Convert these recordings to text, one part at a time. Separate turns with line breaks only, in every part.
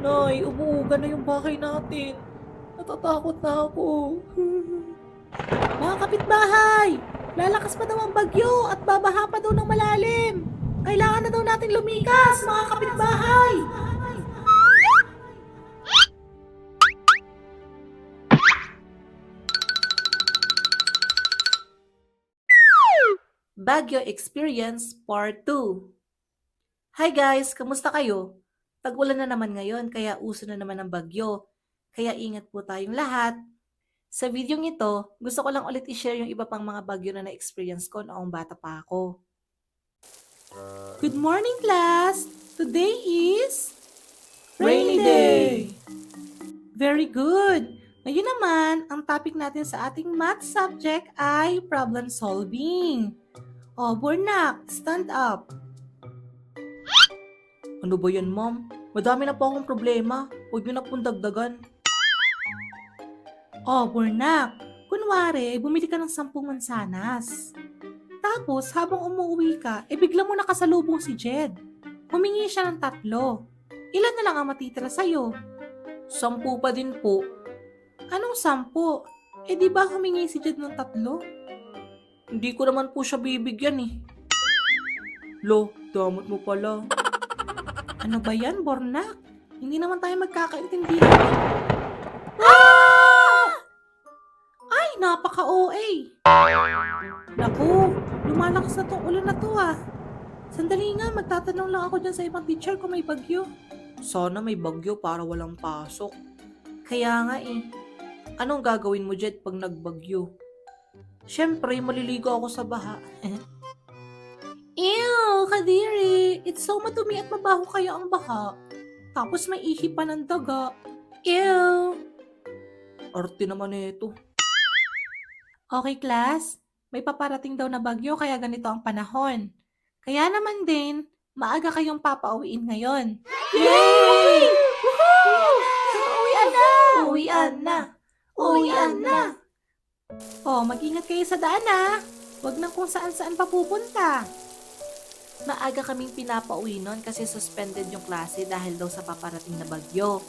Nay, umuuga na yung bahay natin. Natatakot na ako. Mga kapitbahay! Lalakas pa daw ang bagyo at babaha pa daw ng malalim. Kailangan na daw natin lumikas, mga kapitbahay! Baguio Experience Part 2. Hi guys, kamusta kayo? Tag-ulan na naman ngayon kaya uso na naman ang bagyo. Kaya ingat po tayong lahat. Sa videong ito, gusto ko lang ulit i-share yung iba pang mga bagyo na na-experience ko noong bata pa ako. Good morning class! Today is... Rainy Day! Very good! Ngayon naman, ang topic natin sa ating math subject ay problem solving. Oh, Bornak, stand up. Ano ba yan, ma'am? Madami na po akong problema. Huwag niyo na pong dagdagan. Oh, Bornak, kunwari, bumili ka ng 10 mansanas. Tapos, habang umuwi ka, bigla mo nakasalubong si Jed. Humingi siya ng 3. Ilan na lang ang matitira sa'yo? 10 pa din po. Anong 10? Di ba humingi si Jed ng 3? Hindi ko naman po siya bibigyan eh. Lo, damot mo pala. Ano ba yan, Bornak? Hindi naman tayo magkakaintindihan. Ay, napaka-OA. Naku, lumalakas na tong ulan na to ah. Sandali nga, magtatanong lang ako dyan sa ibang teacher kung may bagyo. Sana may bagyo para walang pasok. Kaya nga eh. Anong gagawin mo, Jed, pag nagbagyo? Siyempre, maliligo ako sa baha. Ew, Kadiri! It's so madumi at mabaho kaya ang baha. Tapos may ihi pa ng daga. Ew! Arte naman ito. Okay, class. May paparating daw na bagyo kaya ganito ang panahon. Kaya naman din, maaga kayong papauwiin ngayon. Yay! Woohoo! Uwian na! Uwian na! Uwian na! Oh, mag-ingat kayo sa daan ah. Huwag nang kung saan-saan pa pupunta. Maaga kaming pinapauwi nun kasi suspended yung klase dahil daw sa paparating na bagyo.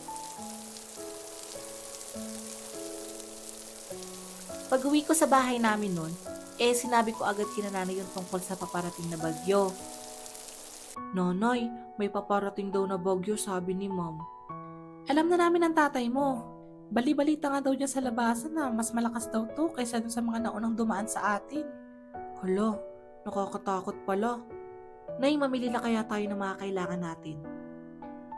Pag-uwi ko sa bahay namin nun, sinabi ko agad kina nanay yung tungkol sa paparating na bagyo. Nanay, may paparating daw na bagyo, sabi ni ma'am. Alam na namin ng tatay mo. Bali-balita nga daw dyan sa labasan na mas malakas daw to kaysa dun sa mga naunang dumaan sa atin. Hala, nakakatakot pala. Nay, mamili na kaya tayo ng mga kailangan natin.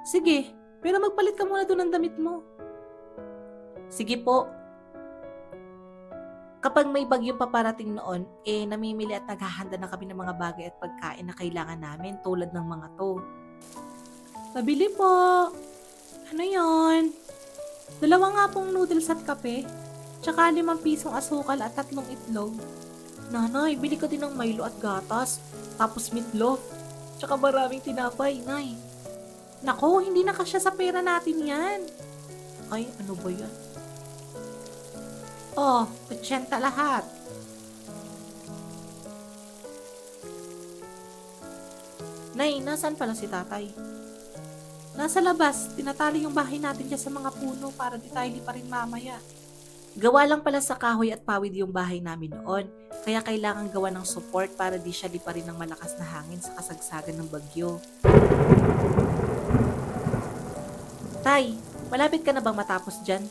Sige, pero magpalit ka muna doon ng damit mo. Sige po. Kapag may bagyong paparating noon, namimili at naghahanda na kami ng mga bagay at pagkain na kailangan namin tulad ng mga to. Pabili po. Ano yon? 2 nga pong noodles at kape, tsaka 5 pisong asukal at 3 itlog. Nanay, bili ka din ng Milo at gatas, tapos meatloaf, tsaka maraming tinapay, Nay. Nako, hindi na kasya sa pera natin yan. Ay, ano ba yan? Oh, 80 lahat. Nay, nasaan pala si tatay? Nasa labas, tinatali yung bahay natin dyan sa mga puno para di tayo lipa rin mamaya. Gawa lang pala sa kahoy at pawid yung bahay namin noon, kaya kailangan gawa ng support para di siya lipa rin ng malakas na hangin sa kasagsagan ng bagyo. Tay, malapit ka na bang matapos dyan?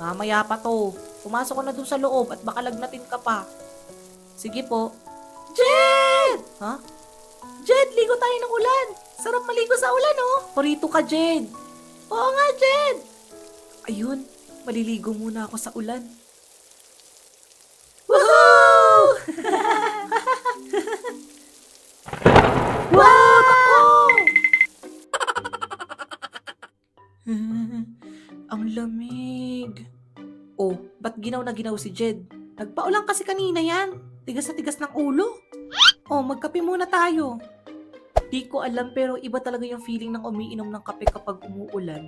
Mamaya pa to. Pumasok ko na dun sa loob at baka lagnatin ka pa. Sige po. Jed! Ha? Jed, ligo tayo ng ulan. Sarap maligo sa ulan, oh. Parito ka, Jed. Oo nga, Jed. Ayun, maliligo muna ako sa ulan. Woohoo! Wow! Takbo! Ang lamig. Oh, ba't ginaw na ginaw si Jed? Nagpaulan kasi kanina yan. Tigas na tigas ng ulo. Oh, magkape muna tayo. Di ko alam pero iba talaga yung feeling ng umiinom ng kape kapag umuulan.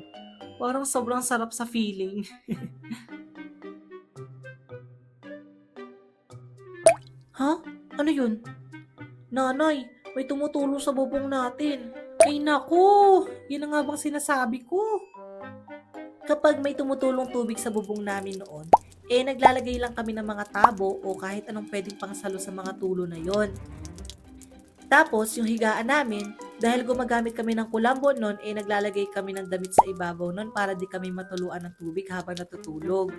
Parang sobrang sarap sa feeling. Ha? Ano yun? Nanay, may tumutulo sa bubong natin. Ay naku, yun na nga bang sinasabi ko. Kapag may tumutulong tubig sa bubong namin noon, naglalagay lang kami ng mga tabo o kahit anong pwedeng pangsalo sa mga tulo na yon. Tapos, yung higaan namin, dahil gumagamit kami ng kulambo noon, naglalagay kami ng damit sa ibabaw noon para di kami matuluan ng tubig habang natutulog.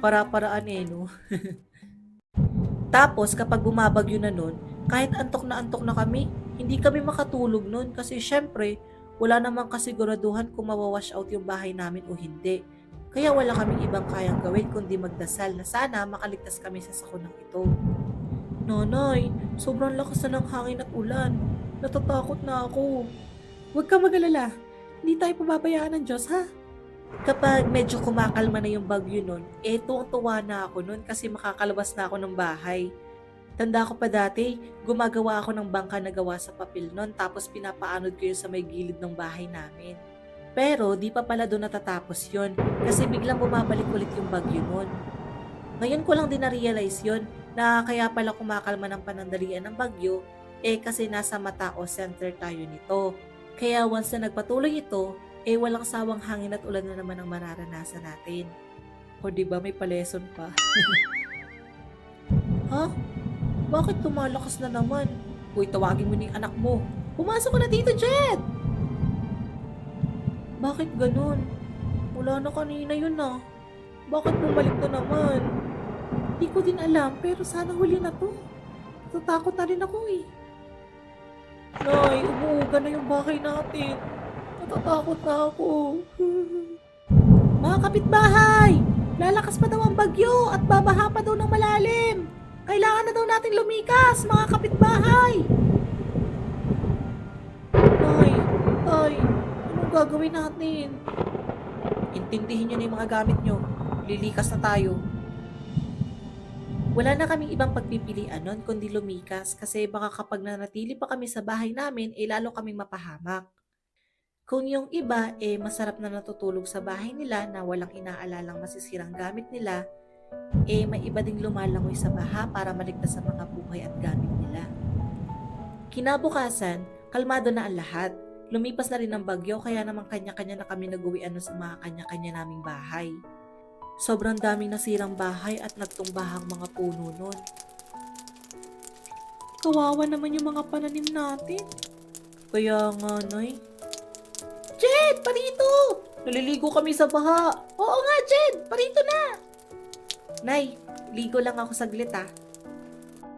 Para-paraan no? Tapos, kapag bumabagyo na noon, kahit antok na kami, hindi kami makatulog noon kasi syempre, wala namang kasiguraduhan kung mawawash out yung bahay namin o hindi. Kaya wala kaming ibang kayang gawin kundi magdasal na sana makaligtas kami sa sakunang ito. Nanay, sobrang lakas na ng hangin at ulan. Natatakot na ako. Huwag ka mag-alala. Hindi tayo pababayaan ng Diyos, ha? Kapag medyo kumakalma na yung bagyo nun, tuwang-tuwa na ako nun kasi makakalabas na ako ng bahay. Tanda ko pa dati, gumagawa ako ng bangka na gawa sa papel nun tapos pinapaanod ko yun sa may gilid ng bahay namin. Pero di pa pala doon natatapos yun kasi biglang bumabalik ulit yung bagyo nun. Ngayon ko lang din na-realize yun na kaya pala kumakalma ng panandalian ng bagyo kasi nasa Matao Center tayo nito. Kaya once na nagpatuloy ito, walang sawang hangin at ulan na naman ang mararanasan natin. O diba may pa-lesson pa? Ha? Bakit tumalakas na naman? Uy, tawagin mo na yung anak mo. Pumasok ka na dito, Jet! Bakit ganun? Wala na kanina yun ah. Bakit bumalik na naman? Di ko din alam, pero sana huli na to. Natatakot na rin ako eh. Nay, umuuga na yung bahay natin. Natatakot na ako. Mga kapitbahay! Lalakas pa daw ang bagyo at babaha pa daw ng malalim. Kailangan na daw nating lumikas, mga kapitbahay. Nay, anong gagawin natin? Intindihin nyo na yung mga gamit nyo. Lilikas na tayo. Wala na kaming ibang pagpipilian nun kundi lumikas kasi baka kapag nanatili pa kami sa bahay namin, lalo kaming mapahamak. Kung yung iba, masarap na natutulog sa bahay nila na walang inaalalang masisirang gamit nila, may iba ding lumalangoy sa baha para maligtas sa mga buhay at gamit nila. Kinabukasan, kalmado na ang lahat. Lumipas na rin ang bagyo kaya naman kanya-kanya na kami nag-uwian sa mga kanya-kanya naming bahay. Sobrang daming nasirang bahay at nagtumbahang mga puno nun. Kawawa naman yung mga pananim natin. Kaya nga, Nay. Jed, parito! Naliligo kami sa baha. Oo nga, Jed, parito na! Nay, ligo lang ako saglit ah.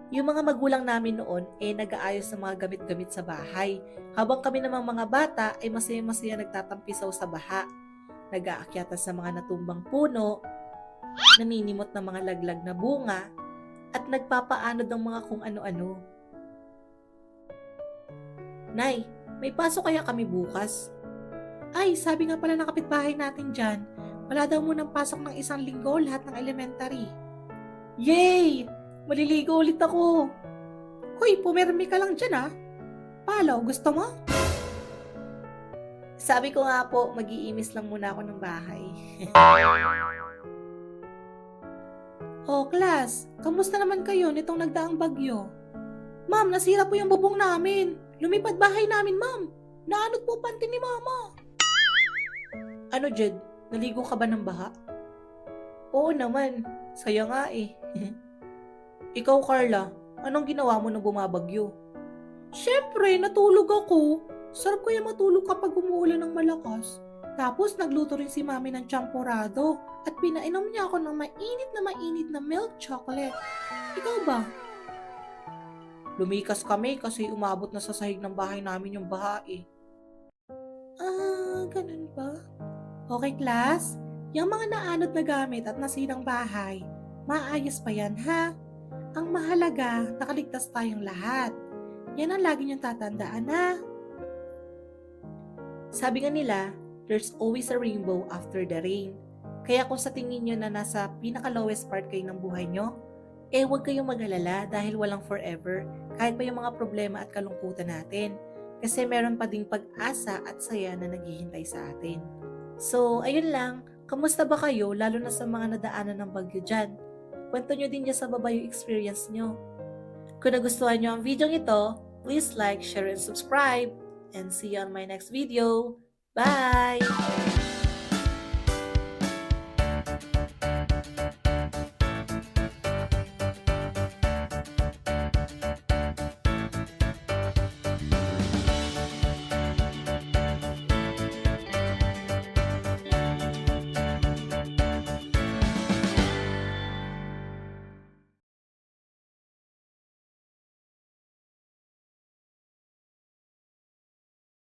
Yung mga magulang namin noon nag-aayos ng mga gamit-gamit sa bahay. Habang kami namang mga bata masaya-masaya nagtatampisaw sa baha. Nag-aakyatan sa mga natumbang puno, naninimot ng mga laglag na bunga, at nagpapaanod ng mga kung ano-ano. Nay, may pasok kaya kami bukas? Ay, sabi nga pala ng kapitbahay natin dyan, wala daw munang pasok ng 1 linggo lahat ng elementary. Yay! Maliligo ulit ako. Hoy, pumirmi ka lang dyan ah. Palaw, gusto mo? Sabi ko nga po, mag-iimis lang muna ako ng bahay. Oh, class, kamusta naman kayo nitong nagdaang bagyo? Ma'am, nasira po yung bubong namin. Lumipad bahay namin, ma'am. Naanod po panty ni mama. Ano, Jed? Naligo ka ba ng baha? Oo naman. Saya nga eh. Ikaw, Carla, anong ginawa mo nung bumabagyo? Siyempre, natulog ako. Sarap kaya matulog kapag umuulan ng malakas. Tapos nagluto rin si mami ng champorado at pinainom niya ako ng mainit na milk chocolate. Ikaw ba? Lumikas kami kasi umabot na sa sahig ng bahay namin yung baha eh. Ah, ganun ba? Okay, class. Yung mga naanod na gamit at nasirang bahay, maayos pa yan ha? Ang mahalaga, nakaligtas tayong lahat. Yan ang lagi niyong tatandaan ha. Sabi nga nila, there's always a rainbow after the rain. Kaya kung sa tingin nyo na nasa pinaka-lowest part kayo ng buhay nyo, huwag kayong mag-alala dahil walang forever, kahit pa yung mga problema at kalungkutan natin. Kasi meron pa ding pag-asa at saya na naghihintay sa atin. So, ayun lang. Kamusta ba kayo, lalo na sa mga nadaanan ng bagyo dyan? Kwento nyo din dyan sa baba yung experience nyo. Kung nagustuhan nyo ang video ito, please like, share, and subscribe. and see you on my next video. Bye!